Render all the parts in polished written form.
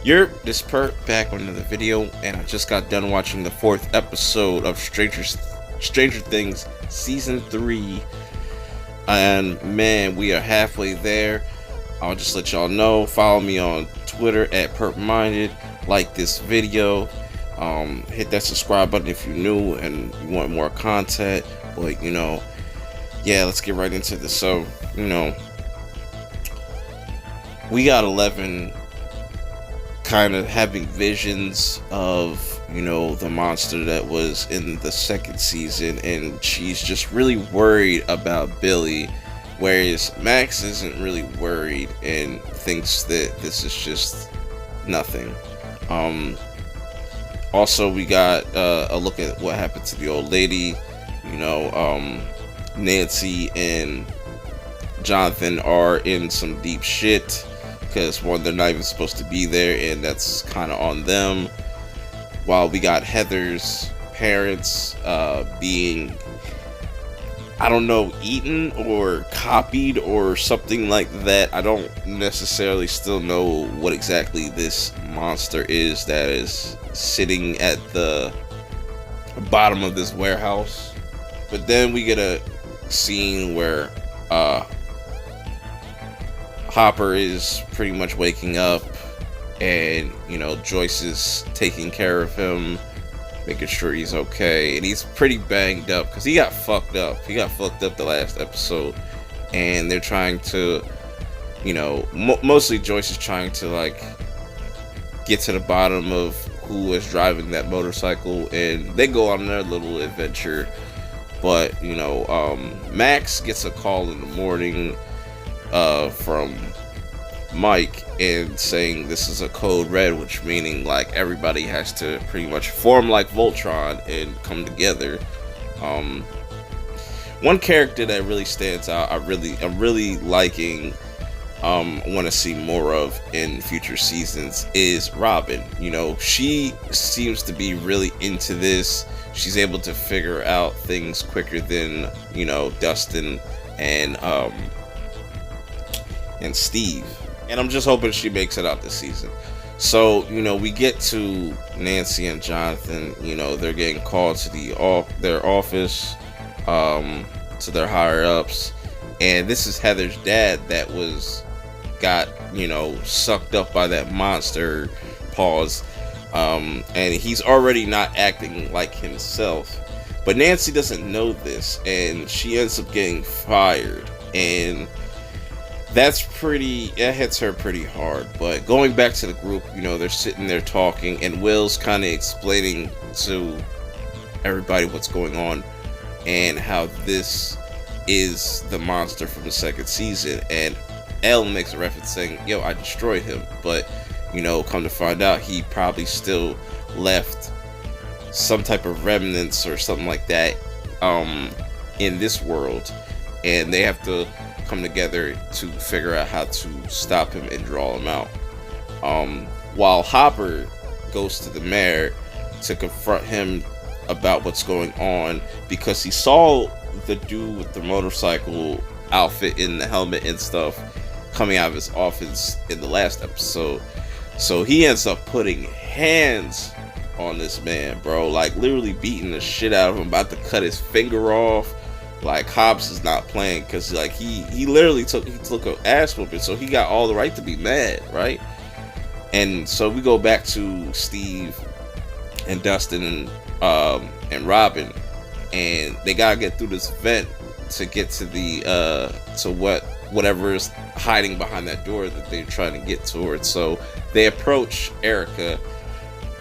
This perk back on another video, and I just got done watching the fourth episode of Stranger Things season 3, and man, we are halfway there. I'll just let y'all know. Follow me on Twitter at PerpMinded. Like this video. Hit that subscribe button if you're new and you want more content. But yeah, let's get right into this. So we got 11 kind of having visions of the monster that was in the second season, and she's just really worried about Billy, whereas Max isn't really worried and thinks that this is just nothing. Also, we got a look at what happened to the old lady. Nancy and Jonathan are in some deep shit because one, they're not even supposed to be there, and that's kind of on them. While we got Heather's parents being, I don't know, eaten or copied or something like that. I don't necessarily still know what exactly this monster is that is sitting at the bottom of this warehouse. But then we get a scene where Hopper is pretty much waking up, and Joyce is taking care of him, making sure he's okay, and he's pretty banged up because he got fucked up. He got fucked up the last episode, and they're trying to, mostly Joyce is trying to get to the bottom of who was driving that motorcycle, and they go on their little adventure. But Max gets a call in the morning from Mike and saying this is a code red, which meaning everybody has to pretty much form like Voltron and come together. One character that really stands out, I'm really liking, want to see more of in future seasons, is Robin. She seems to be really into this. She's able to figure out things quicker than Dustin and Steve, and I'm just hoping she makes it out this season. So we get to Nancy and Jonathan. They're getting called to their office, to their higher ups, and this is Heather's dad that got sucked up by that monster. Pause. And he's already not acting like himself, but Nancy doesn't know this, and she ends up getting fired, and that hits her pretty hard. But going back to the group, they're sitting there talking, and Will's kind of explaining to everybody what's going on and how this is the monster from the second season. And Elle makes a reference saying, "Yo, I destroyed him," but come to find out, he probably still left some type of remnants or something like that in this world, and they have to come together to figure out how to stop him and draw him out. While Hopper goes to the mayor to confront him about what's going on, because he saw the dude with the motorcycle outfit and the helmet and stuff coming out of his office in the last episode. So he ends up putting hands on this man, bro, literally beating the shit out of him, about to cut his finger off. Hobbs is not playing, because he literally took an ass whooping, so he got all the right to be mad, right? And so we go back to Steve and Dustin and Robin, and they gotta get through this vent to get to the whatever is hiding behind that door that they're trying to get towards. So they approach Erica,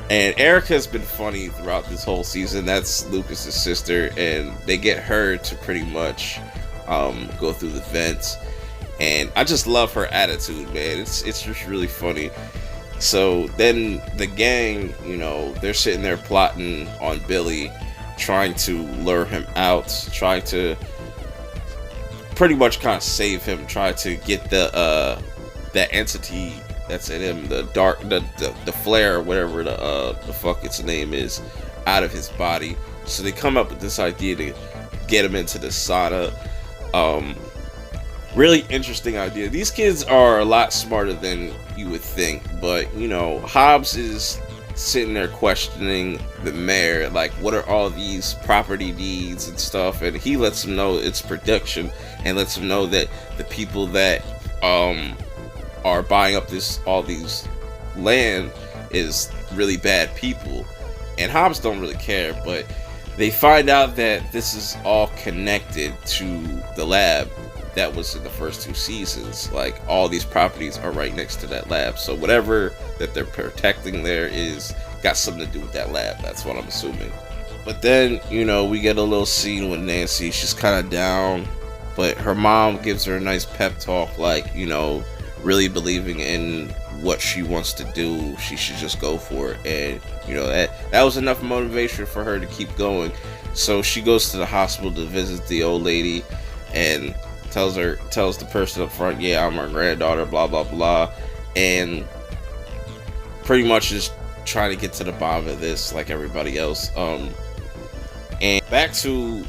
and Erica's been funny throughout this whole season. That's Lucas's sister, and they get her to pretty much go through the vents, and I just love her attitude, man. It's just really funny. So then the gang, they're sitting there plotting on Billy, trying to lure him out, trying to pretty much kind of save him, try to get that entity that's in him, the flare, whatever the fuck its name is, out of his body. So they come up with this idea to get him into the sauna. Really interesting idea. These kids are a lot smarter than you would think. But, you know, Hobbs is sitting there questioning the mayor, like, what are all these property deeds and stuff, and he lets him know it's production, and lets him know that the people that are buying up all these land is really bad people. And Hobbs don't really care, but they find out that this is all connected to the lab that was in the first 2 seasons. Like, all these properties are right next to that lab, so whatever that they're protecting there is got something to do with that lab. That's what I'm assuming. But then, you know, we get a little scene with Nancy. She's kind of down, but her mom gives her a nice pep talk, like, you know, really believing in what she wants to do. She should just go for it. And, you know, that was enough motivation for her to keep going. So she goes to the hospital to visit the old lady and tells the person up front, yeah, I'm her granddaughter, blah blah blah, and pretty much just trying to get to the bottom of this like everybody else. And back to,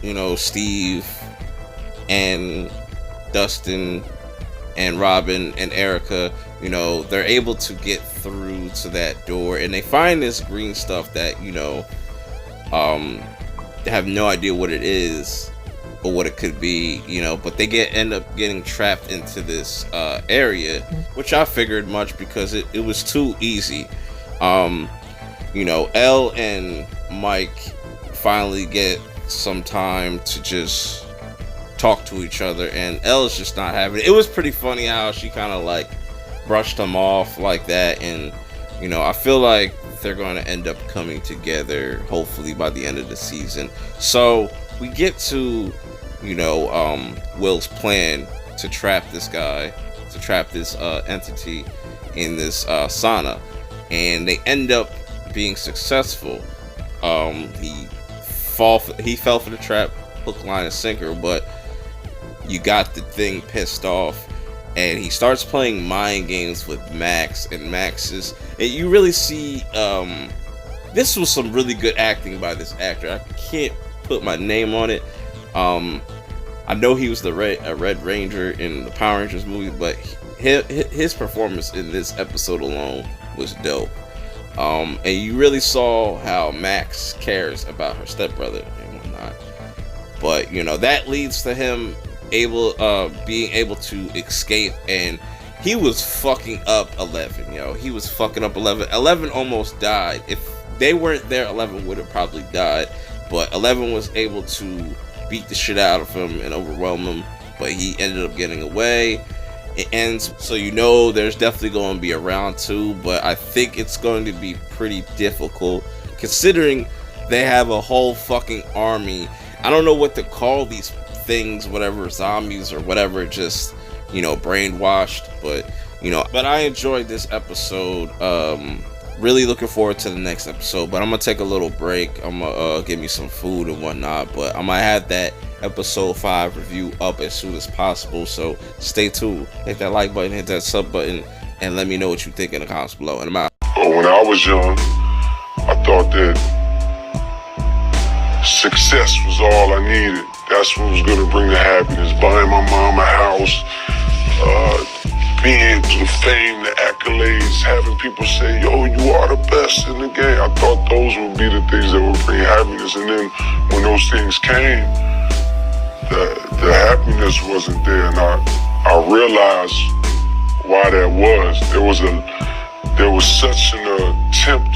you know, Steve and Dustin and Robin and Erica, you know, they're able to get through to that door, and they find this green stuff that, you know, they have no idea what it is or what it could be, you know, but they end up getting trapped into this area, which I figured much because it was too easy. You know, Elle and Mike finally get some time to just talk to each other, and Elle's just not having it. It was pretty funny how she kind of like brushed them off like that, and, you know, I feel like they're going to end up coming together hopefully by the end of the season. So we get to, you know, Will's plan to trap this guy, to trap this entity in this sauna, and they end up being successful. He fell for the trap, hook, line, and sinker, but you got the thing pissed off, and he starts playing mind games with Max, and you really see, this was some really good acting by this actor. I can't put my name on it. I know he was the Red Ranger in the Power Rangers movie, but his performance in this episode alone was dope. And you really saw how Max cares about her stepbrother and whatnot. But, you know, that leads to him being able to escape, and he was fucking up 11, yo. He was fucking up 11. 11 almost died. If they weren't there, 11 would have probably died. But 11 was able to beat the shit out of him and overwhelm him, but he ended up getting away. It ends, so you know there's definitely going to be a round 2, but I think it's going to be pretty difficult considering they have a whole fucking army. I don't know what to call these things, whatever, zombies or whatever, just, you know, brainwashed. But, you know, I enjoyed this episode. Really looking forward to the next episode, but I'm gonna take a little break. I'm gonna get me some food and whatnot, but I'm gonna have that episode 5 review up as soon as possible, so stay tuned. Hit that like button, hit that sub button, and let me know what you think in the comments below, and I'm out. When I was young, I thought that success was all I needed. That's what was gonna bring the happiness. Buying my mom a house, being the fame, the accolades, having people say, yo, you are the best in the game. I thought those would be the things that would bring happiness. And then when those things came, the happiness wasn't there. And I realized why that was. There was such an attempt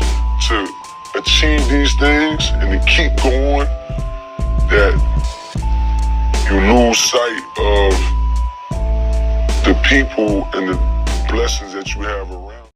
to achieve these things and to keep going that you lose sight of the people and the blessings that you have around.